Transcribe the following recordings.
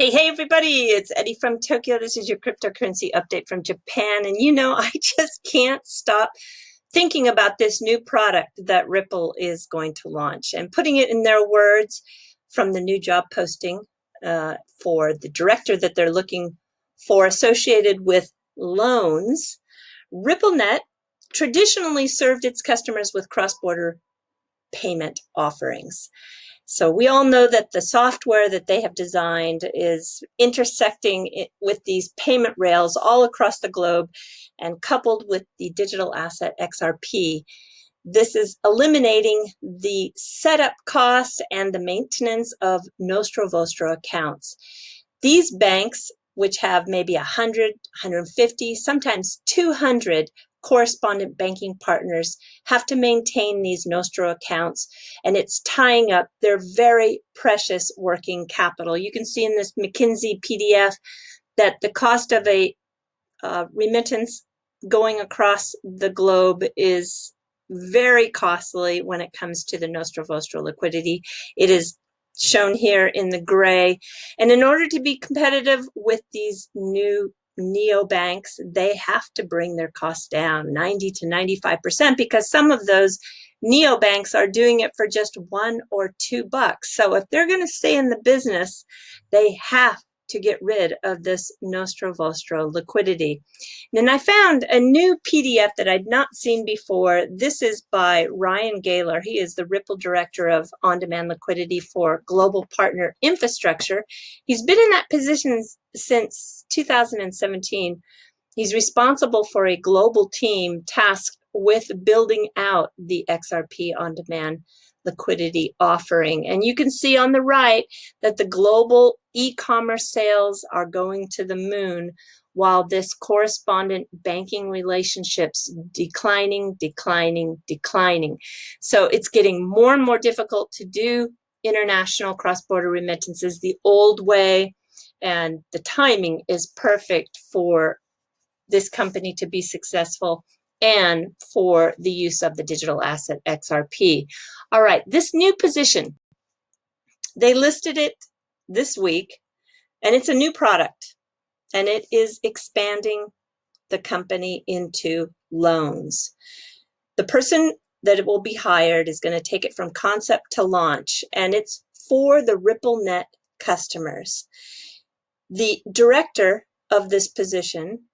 Hey, everybody, it's Eddie from Tokyo. This is your cryptocurrency update from Japan. And I just can't stop thinking about this new product that Ripple is going to launch and putting it in their words from the new job posting for the director that they're looking for associated with loans. RippleNet traditionally served its customers with cross-border payment offerings. So we all know that the software that they have designed is intersecting with these payment rails all across the globe, and coupled with the digital asset XRP, this is eliminating the setup cost and the maintenance of nostro vostro accounts. These banks, which have maybe 100, 150, sometimes 200 correspondent banking partners, have to maintain these nostro accounts, and it's tying up their very precious working capital. You can see in this McKinsey PDF that the cost of a remittance going across the globe is very costly when it comes to the nostro vostro liquidity. It is shown here in the gray. And in order to be competitive with these new neobanks, they have to bring their costs down 90 to 95%, because some of those neobanks are doing it for just $1 or $2. So if they're going to stay in the business, they have to get rid of this nostro vostro liquidity. And I found a new PDF that I'd not seen before. This is by Ryan Gaylor. He is the Ripple Director of On-Demand Liquidity for Global Partner Infrastructure. He's been in that position since 2017. He's responsible for a global team tasked with building out the XRP on-demand liquidity offering. And you can see on the right that the global e-commerce sales are going to the moon, while this correspondent banking relationships declining. So it's getting more and more difficult to do international cross-border remittances the old way, and the timing is perfect for this company to be successful and for the use of the digital asset XRP. All right, this new position, they listed it this week, and it's a new product, and it is expanding the company into loans. The person that will be hired is going to take it from concept to launch, and it's for the RippleNet customers. The director of this position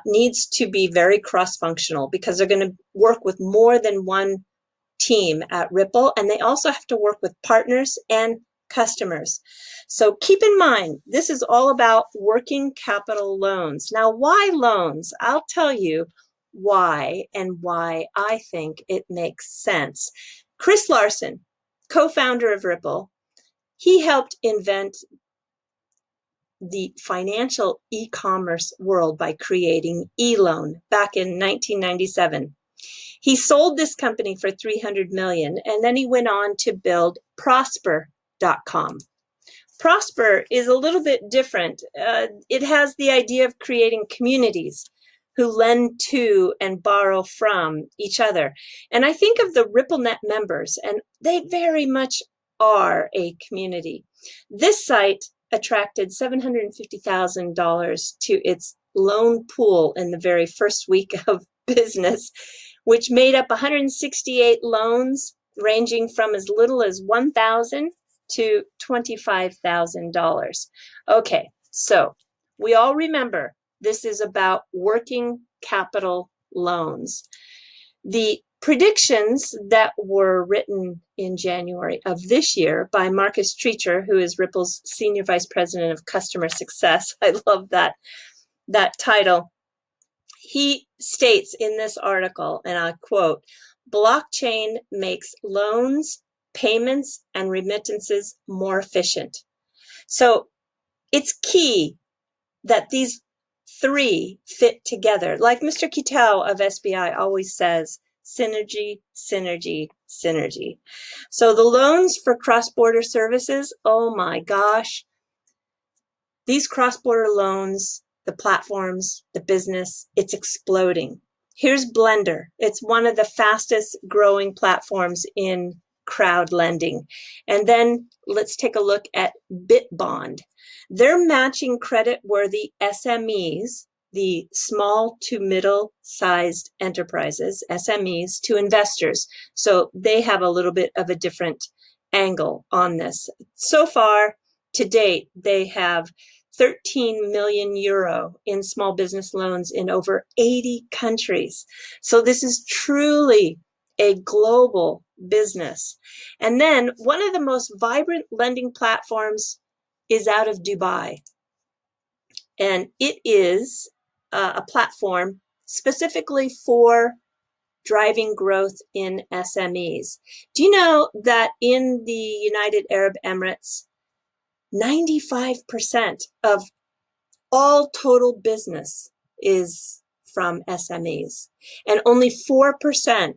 needs to be very cross-functional, because they're going to work with more than one team at Ripple, and they also have to work with partners and customers. So keep in mind, this is all about working capital loans. Now, why loans? I'll tell you why, and why I think it makes sense. Chris Larsen, co-founder of Ripple, he helped invent the financial e-commerce world by creating eLoan back in 1997. He sold this company for $300 million, and then he went on to build Prosper.com. Prosper is a little bit different. It has the idea of creating communities who lend to and borrow from each other. And I think of the RippleNet members, and they very much are a community. This site attracted $750,000 to its loan pool in the very first week of business, which made up 168 loans ranging from as little as $1,000 to $25,000. Okay, so we all remember this is about working capital loans. The predictions that were written in January of this year by Marcus Treacher, who is Ripple's Senior Vice President of Customer Success, I love that title. He states in this article, and I quote, "Blockchain makes loans, payments, and remittances more efficient." So it's key that these three fit together. Like Mr. Kitao of SBI always says, synergy, synergy, synergy. So the loans for cross-border services, oh my gosh, these cross-border loans, the platforms, the business, it's exploding. Here's Blender. It's one of the fastest growing platforms in crowd lending. And then let's take a look at BitBond. They're matching credit-worthy SMEs, the small to middle-sized enterprises, SMEs, to investors. So they have a little bit of a different angle on this. So far, to date, they have 13 million euro in small business loans in over 80 countries. So this is truly a global business. And then one of the most vibrant lending platforms is out of Dubai. And it is a platform specifically for driving growth in SMEs. Do you know that in the United Arab Emirates, 95% of all total business is from SMEs, and only 4%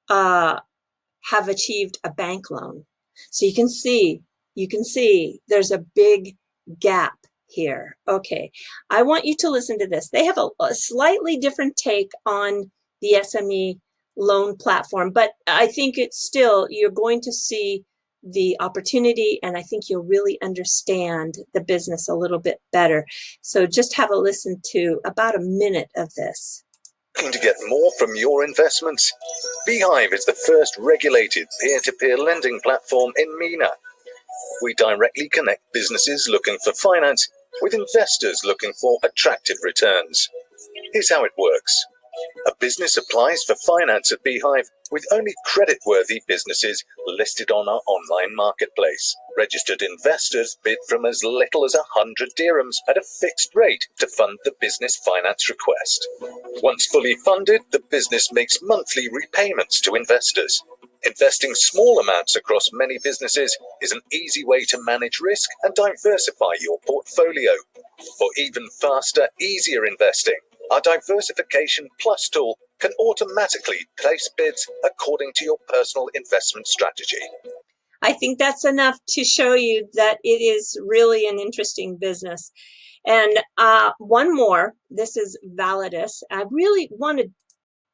have achieved a bank loan. So you can see there's a big gap here. Okay, I want you to listen to this. They have a slightly different take on the SME loan platform, but I think it's still, you're going to see the opportunity, and I think you'll really understand the business a little bit better. So just have a listen to about a minute of this. Looking to get more from your investments? Beehive is the first regulated peer-to-peer lending platform in MENA. We directly connect businesses looking for finance with investors looking for attractive returns. Here's how it works. A business applies for finance at Beehive with only credit-worthy businesses listed on our online marketplace. Registered investors bid from as little as 100 dirhams at a fixed rate to fund the business finance request. Once fully funded, the business makes monthly repayments to investors. Investing small amounts across many businesses is an easy way to manage risk and diversify your portfolio. For even faster, easier investing, our Diversification Plus tool can automatically place bids according to your personal investment strategy. I think that's enough to show you that it is really an interesting business. And one more, this is Validus. I really wanted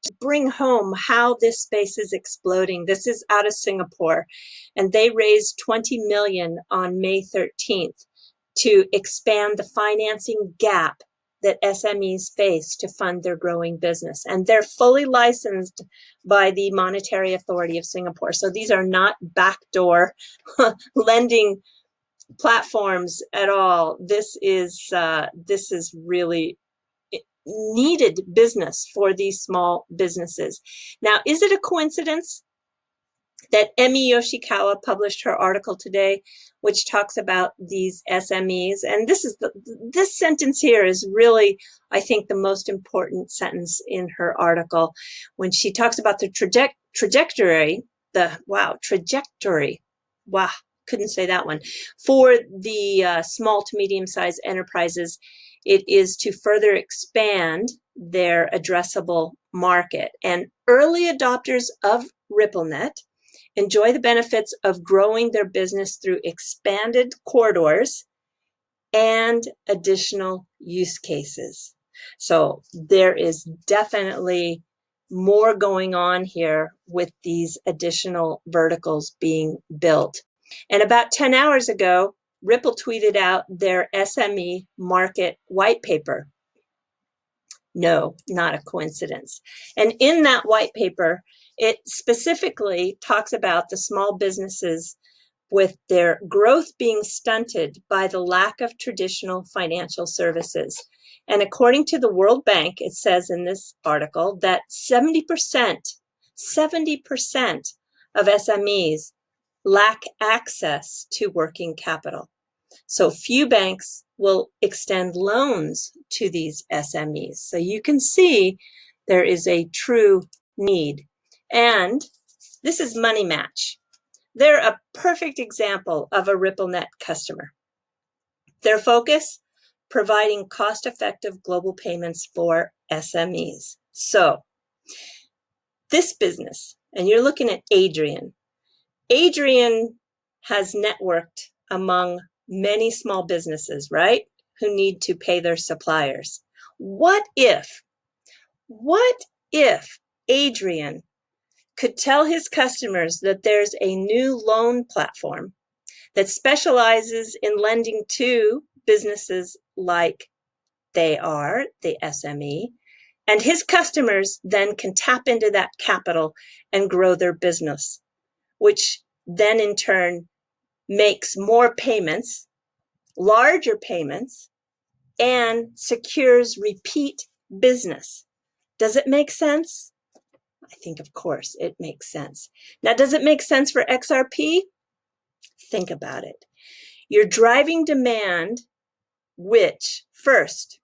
to bring home how this space is exploding. This is out of Singapore, and they raised 20 million on May 13th to expand the financing gap that SMEs face to fund their growing business. And they're fully licensed by the Monetary Authority of Singapore. So these are not backdoor lending platforms at all. This is really needed business for these small businesses. Now, is it a coincidence that Emi Yoshikawa published her article today, which talks about these SMEs? And this sentence here is really, I think, the most important sentence in her article, when she talks about the trajectory, couldn't say that one, for the small to medium-sized enterprises. It is to further expand their addressable market. And early adopters of RippleNet enjoy the benefits of growing their business through expanded corridors and additional use cases. So there is definitely more going on here with these additional verticals being built. And about 10 hours ago, Ripple tweeted out their SME market white paper. No, not a coincidence. And in that white paper, it specifically talks about the small businesses with their growth being stunted by the lack of traditional financial services. And according to the World Bank, it says in this article that 70% of SMEs lack access to working capital. So few banks will extend loans to these SMEs. So you can see there is a true need. And this is Money Match. They're a perfect example of a RippleNet customer. Their focus, providing cost-effective global payments for SMEs. So this business, and you're looking at Adrian. Adrian has networked among many small businesses, right, who need to pay their suppliers. What if Adrian could tell his customers that there's a new loan platform that specializes in lending to businesses like they are, the SME, and his customers then can tap into that capital and grow their business, which then in turn makes more payments, larger payments, and secures repeat business. Does it make sense? I think, of course, it makes sense. Now, does it make sense for XRP? Think about it. You're driving demand, which, first,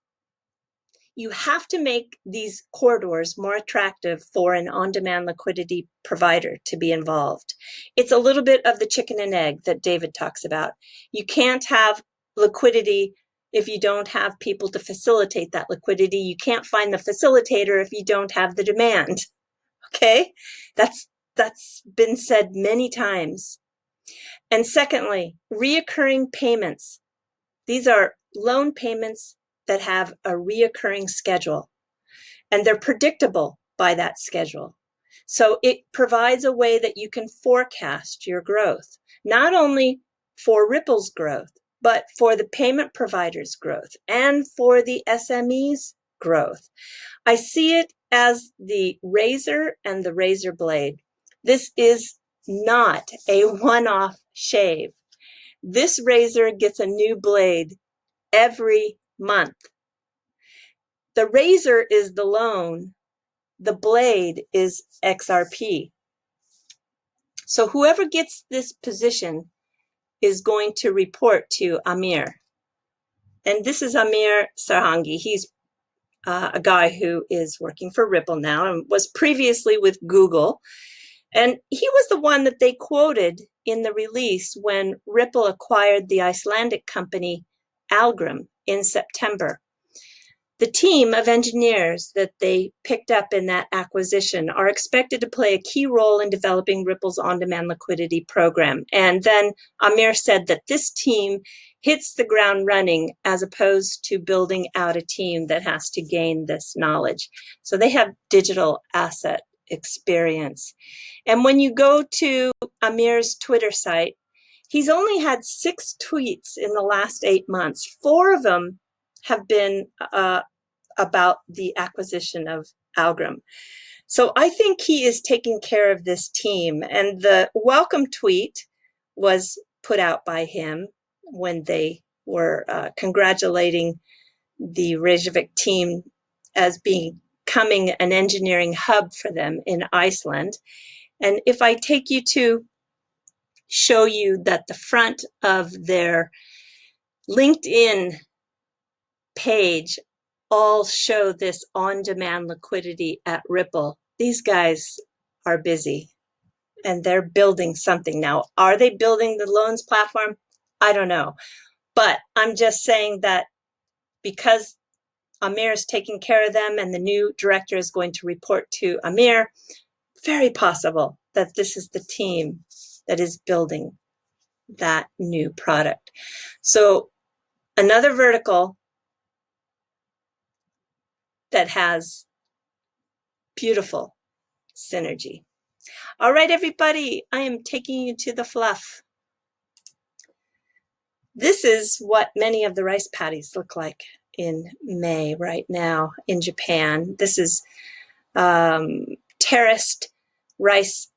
you have to make these corridors more attractive for an on-demand liquidity provider to be involved. It's a little bit of the chicken and egg that David talks about. You can't have liquidity if you don't have people to facilitate that liquidity. You can't find the facilitator if you don't have the demand. Okay? That's been said many times. And secondly, reoccurring payments. These are loan payments that have a reoccurring schedule, and they're predictable by that schedule. So it provides a way that you can forecast your growth, not only for Ripple's growth, but for the payment provider's growth and for the SME's growth. I see it as the razor and the razor blade. This is not a one-off shave. This razor gets a new blade every month. The razor is the loan, the blade is XRP. So whoever gets this position is going to report to Amir. And this is Amir Sarhangi. He's a guy who is working for Ripple now and was previously with Google. And he was the one that they quoted in the release when Ripple acquired the Icelandic company Algrim in September. The team of engineers that they picked up in that acquisition are expected to play a key role in developing Ripple's on-demand liquidity program. And then Amir said that this team hits the ground running as opposed to building out a team that has to gain this knowledge. So they have digital asset experience. And when you go to Amir's Twitter site, he's only had 6 tweets in the last 8 months. 4 of them have been about the acquisition of Algrim. So I think he is taking care of this team. And the welcome tweet was put out by him when they were congratulating the Reykjavik team as becoming an engineering hub for them in Iceland. And if I take you to show you that the front of their LinkedIn page all show this on-demand liquidity at Ripple. These guys are busy and they're building something now. Are they building the loans platform? I don't know. But I'm just saying that because Amir is taking care of them and the new director is going to report to Amir, very possible that this is the team that is building that new product. So another vertical that has beautiful synergy. All right, everybody, I am taking you to the fluff. This is what many of the rice paddies look like in May right now in Japan. This is terraced rice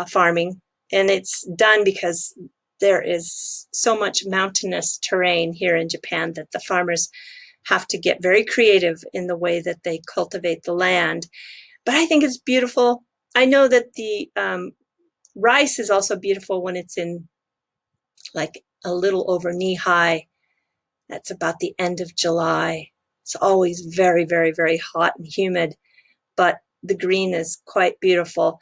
farming, and it's done because there is so much mountainous terrain here in Japan that the farmers have to get very creative in the way that they cultivate the land. But I think it's beautiful. I know that the rice is also beautiful when it's in like a little over knee high. That's about the end of July. It's always very, very, very hot and humid, but the green is quite beautiful.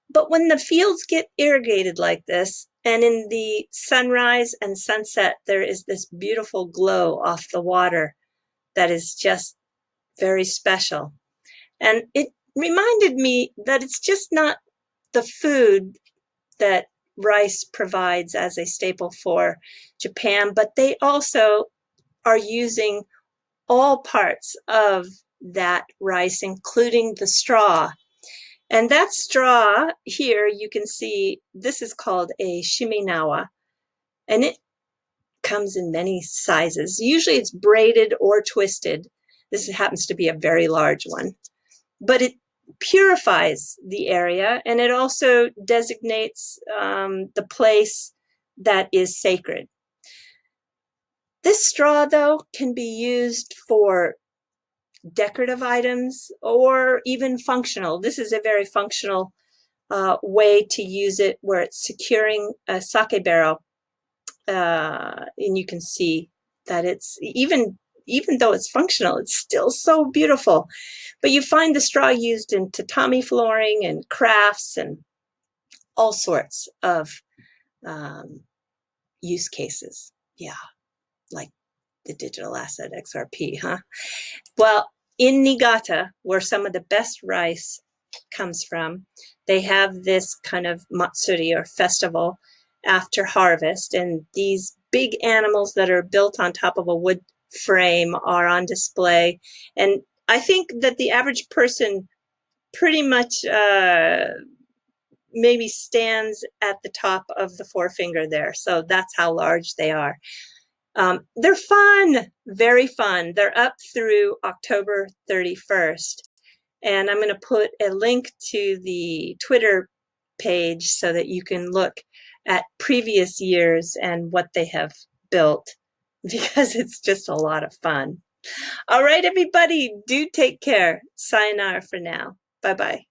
But when the fields get irrigated like this, and in the sunrise and sunset, there is this beautiful glow off the water that is just very special. And it reminded me that it's just not the food that rice provides as a staple for Japan, but they also are using all parts of that rice, including the straw. And that straw here, you can see this is called a shiminawa, and it comes in many sizes. Usually it's braided or twisted. This happens to be a very large one, but it purifies the area, and it also designates the place that is sacred. This straw, though, can be used for decorative items or even functional. This is a very functional way to use it, where it's securing a sake barrel. And you can see that it's even though it's functional, it's still so beautiful. But you find the straw used in tatami flooring and crafts and all sorts of use cases. Yeah, like the digital asset XRP, huh? Well, in Niigata, where some of the best rice comes from, they have this kind of matsuri, or festival, after harvest, and these big animals that are built on top of a wood frame are on display. And I think that the average person pretty much maybe stands at the top of the forefinger there. So that's how large they are. They're fun, very fun. They're up through October 31st. And I'm going to put a link to the Twitter page so that you can look at previous years and what they have built, because it's just a lot of fun. All right, everybody, do take care. Sayonara for now. Bye-bye.